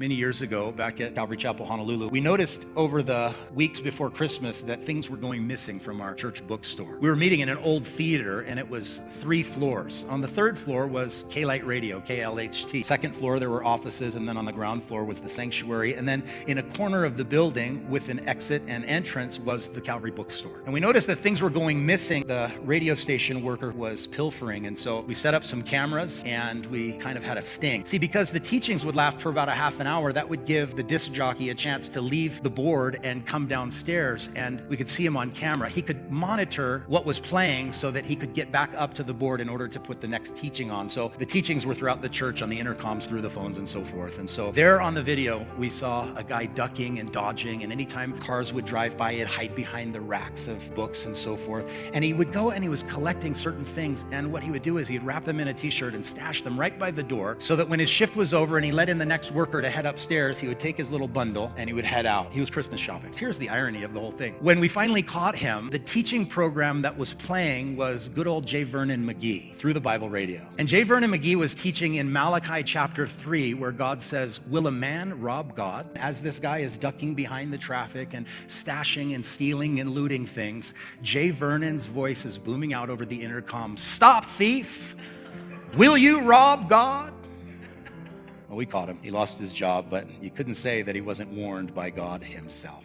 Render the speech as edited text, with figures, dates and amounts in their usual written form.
Many years ago, back at Calvary Chapel, Honolulu, we noticed over the weeks before Christmas that things were going missing from our church bookstore. We were meeting in an old theater, and it was 3 floors. On the 3rd floor was K-Lite Radio, KLHT. 2nd floor, there were offices, and then on the ground floor was the sanctuary. And then in a corner of the building with an exit and entrance was the Calvary bookstore. And we noticed that things were going missing. The radio station worker was pilfering, and so we set up some cameras, and we kind of had a sting. See, because the teachings would last for about a half an hour, that would give the disc jockey a chance to leave the board and come downstairs, and we could see him on camera. He could monitor what was playing so that he could get back up to the board in order to put the next teaching on. So the teachings were throughout the church on the intercoms, through the phones, and so forth. And so there on the video, we saw a guy ducking and dodging, and anytime cars would drive by, he'd hide behind the racks of books and so forth. And he would go and he was collecting certain things, and what he would do is he'd wrap them in a t-shirt and stash them right by the door so that when his shift was over and he let in the next worker to head upstairs, he would take his little bundle and he would head out. He was Christmas shopping. Here's the irony of the whole thing. When we finally caught him, the teaching program that was playing was good old J. Vernon McGee through the Bible radio. And J. Vernon McGee was teaching in Malachi chapter 3, where God says, "Will a man rob God?" As this guy is ducking behind the traffic and stashing and stealing and looting things, J. Vernon's voice is booming out over the intercom, "Stop, thief! Will you rob God?" Well, we caught him. He lost his job, but you couldn't say that he wasn't warned by God himself.